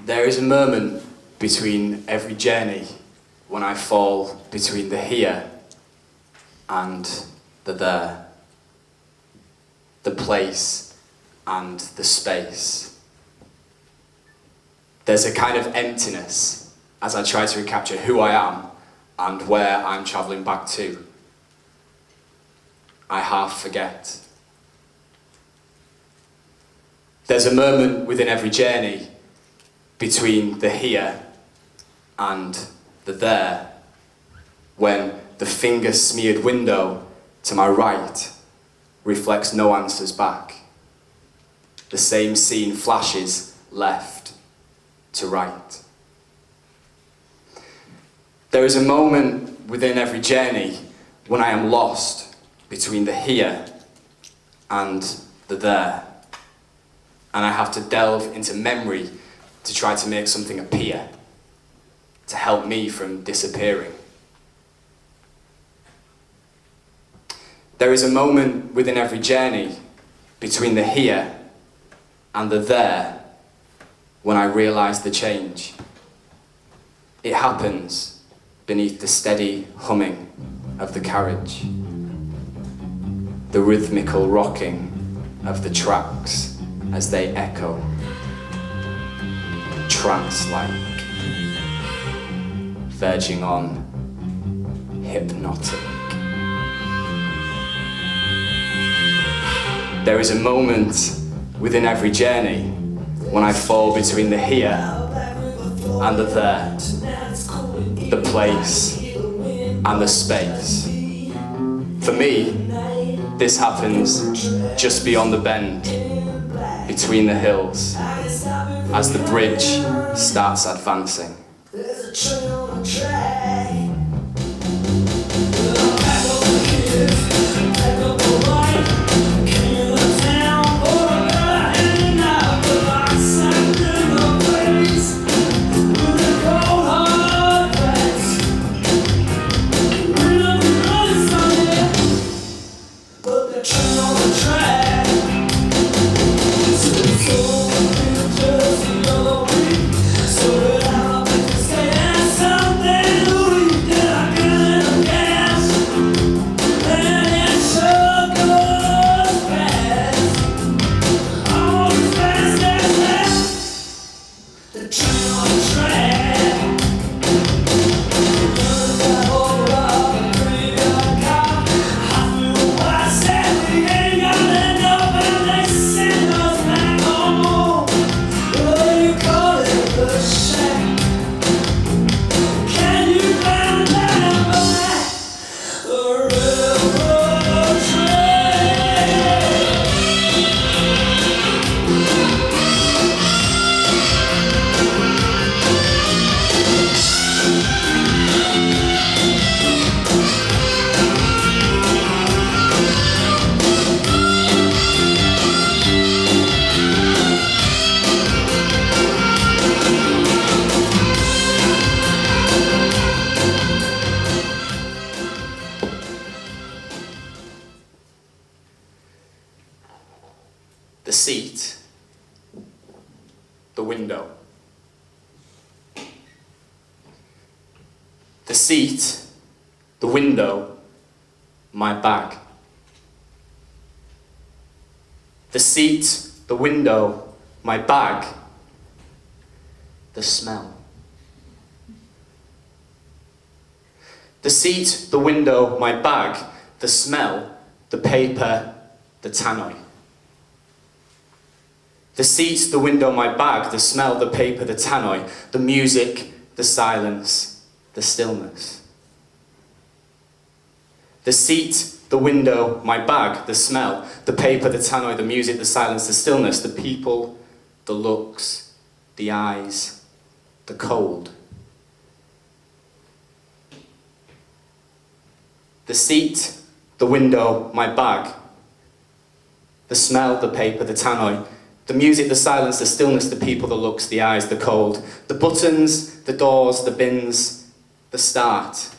There is a moment between every journey when I fall between the here and the there, the place and the space. There's a kind of emptiness as I try to recapture who I am and where I'm travelling back to. I half forget. There's a moment within every journey between the here and the there, when the finger-smeared window to my right reflects no answers back. The same scene flashes left to right. There is a moment within every journey when I am lost between the here and the there, and I have to delve into memory to try to make something appear, to help me from disappearing. There is a moment within every journey between the here and the there when I realise the change. It happens beneath the steady humming of the carriage, the rhythmical rocking of the tracks as they echo, trance-like, verging on hypnotic. There is a moment within every journey when I fall between the here and the there, the place and the space. For me, this happens just beyond the bend, between the hills, as the bridge starts advancing. There's a train on the track. The seat, the window. The seat, the window, my bag. The seat, the window, my bag, the smell. The seat, the window, my bag, the smell, the paper, the tannoy. The seat, the window, my bag, the smell, the paper, the tannoy, the music, the silence, the stillness. The seat, the window, my bag, the smell, the paper, the tannoy, the music, the silence, the stillness, the people, the looks, the eyes, the cold. The seat, the window, my bag, the smell, the paper, the tannoy, the music, the silence, the stillness, the people, the looks, the eyes, the cold, the buttons, the doors, the bins, the start.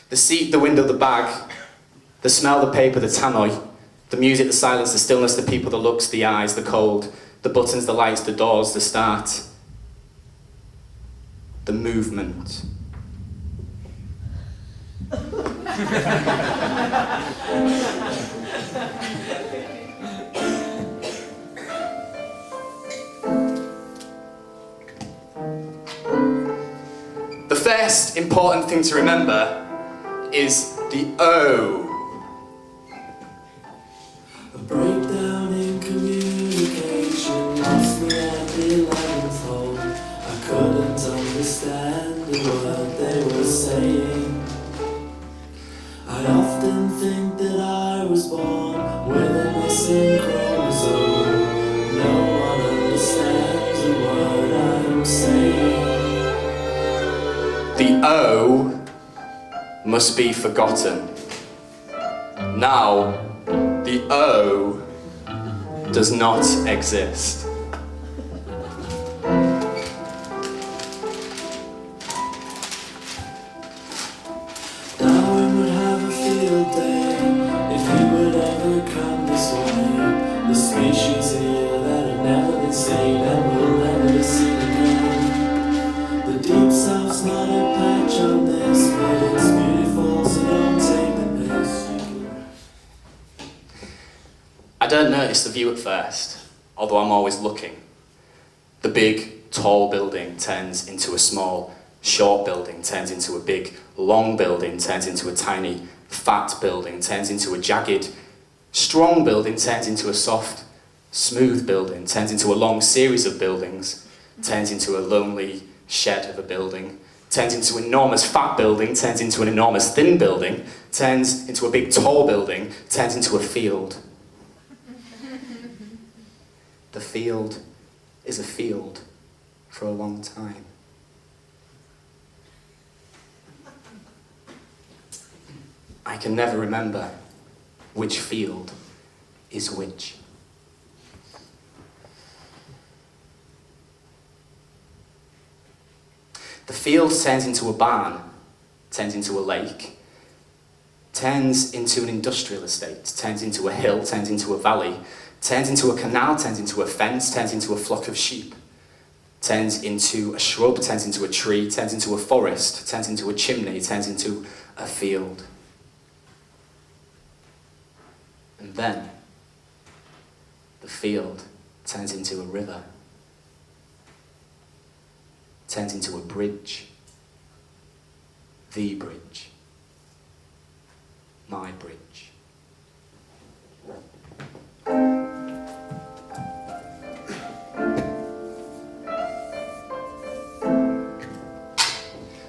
The seat, the window, the bag, The smell, the paper, the tannoy, the music, the silence, the stillness, the people, the looks, the eyes, the cold, the buttons, the lights, the doors, the start, the movement. The first important thing to remember is the O. A breakdown in communication lost me at the 11th hole. I couldn't understand a word they were saying. I often think that I was born with a missing chromosome. No one understands a word I'm saying. The O must be forgotten. Now, the O does not exist. Darwin would have a field day if he would ever come this way. The species here that have never been seen and will never be seen again. The deep south's not a patch on this, but it's beautiful, so don't take the piss. I don't notice the view at first, although I'm always looking. The big, tall building turns into a small, short building, turns into a big, long building, turns into a tiny, fat building, turns into a jagged, strong building, turns into a soft, smooth building, turns into a long series of buildings, turns into a lonely shed of a building, turns into an enormous fat building, turns into an enormous thin building, turns into a big tall building, turns into a field. The field is a field for a long time. I can never remember which field is which. The field turns into a barn, turns into a lake, turns into an industrial estate, turns into a hill, turns into a valley, turns into a canal, turns into a fence, turns into a flock of sheep, turns into a shrub, turns into a tree, turns into a forest, turns into a chimney, turns into a field. And then the field turns into a river, turns into a bridge, the bridge, my bridge.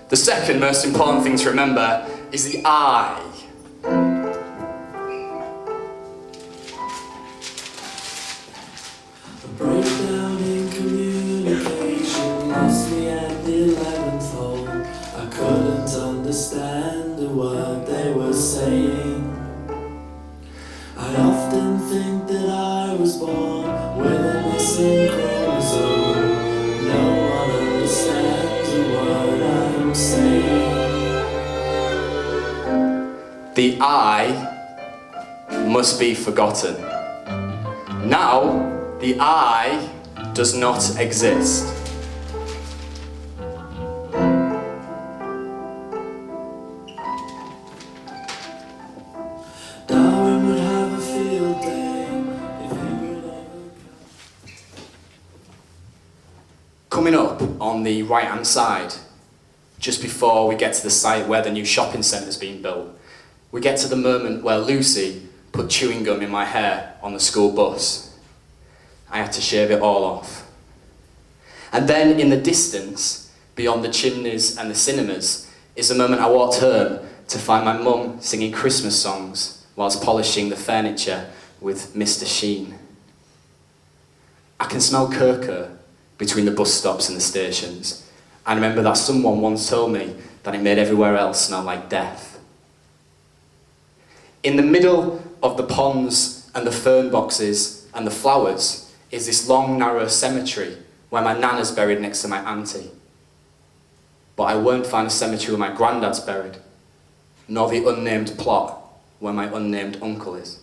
The second most important thing to remember is the I. A breakdown in communication lost me at the 11th hole. I couldn't understand a word they were saying. I often think that I was born with a missing chromosome. No one understands a word I'm saying. The I must be forgotten. Now, the I does not exist. Darwin would have a field day if he would ever Coming up on the right-hand side, just before we get to the site where the new shopping centre's being built, we get to the moment where Lucy put chewing gum in my hair on the school bus. I had to shave it all off. And then in the distance, beyond the chimneys and the cinemas, is the moment I walked home to find my mum singing Christmas songs whilst polishing the furniture with Mr. Sheen. I can smell cocoa between the bus stops and the stations. I remember that someone once told me that it made everywhere else smell like death. In the middle of the ponds and the fern boxes and the flowers is this long, narrow cemetery where my nana's buried next to my auntie. But I won't find a cemetery where my granddad's buried, nor the unnamed plot where my unnamed uncle is.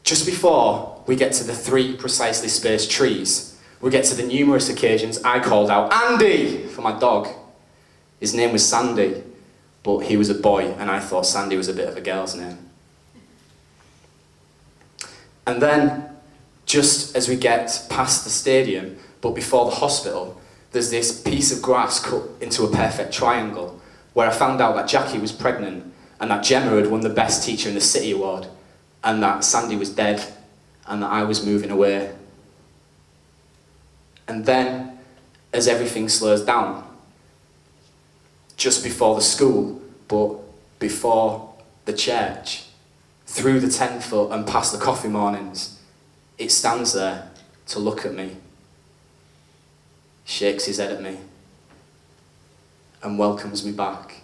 Just before we get to the 3 precisely spaced trees, we get to the numerous occasions I called out Andy for my dog. His name was Sandy, but he was a boy and I thought Sandy was a bit of a girl's name. And then, just as we get past the stadium, but before the hospital, there's this piece of grass cut into a perfect triangle where I found out that Jackie was pregnant and that Gemma had won the Best Teacher in the City award and that Sandy was dead and that I was moving away. And then, as everything slows down, just before the school, but before the church, through the 10-foot and past the coffee mornings, it stands there to look at me, shakes his head at me, and welcomes me back.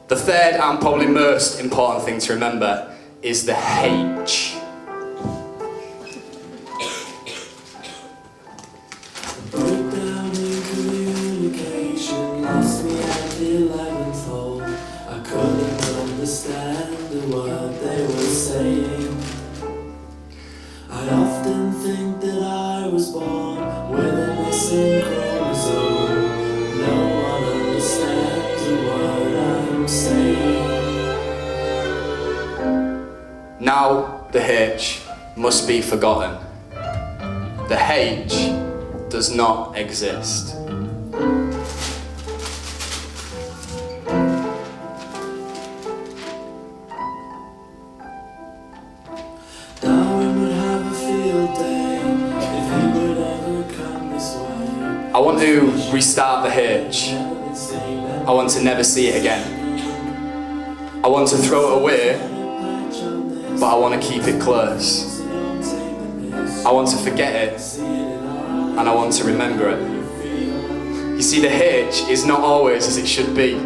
The third and probably most important thing to remember is the H. Breakdown in communication lost me at the 11th hole. I couldn't understand the word they were saying. I often think that I was born with a missing chromosome. No one understands a word I'm saying. Now the H must be forgotten. The H does not exist. Darwin would have a field day if he would ever come this way. I want to restart the H. I want to never see it again. I want to throw it away, but I want to keep it close. I want to forget it, and I want to remember it. You see, the H is not always as it should be.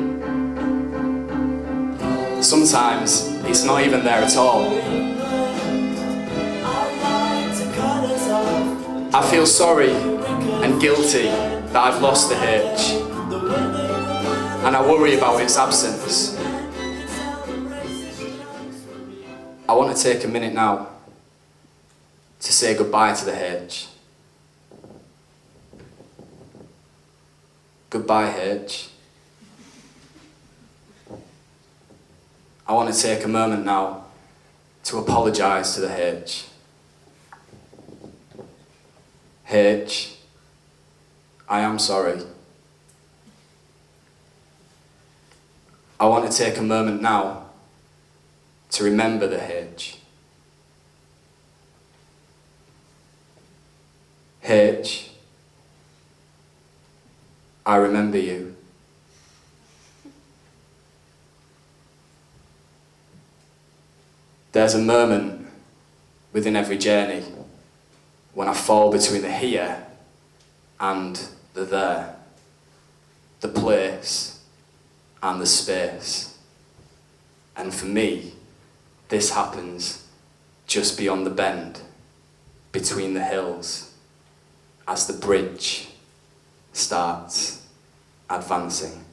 Sometimes it's not even there at all. I feel sorry and guilty that I've lost the H, and I worry about its absence. I want to take a minute now to say goodbye to the H. Goodbye, H. I want to take a moment now to apologise to the H. H, I am sorry. I want to take a moment now to remember the H. H, I remember you. There's a moment within every journey when I fall between the here and the there, the place and the space. And for me, this happens just beyond the bend, between the hills, as the bridge starts advancing.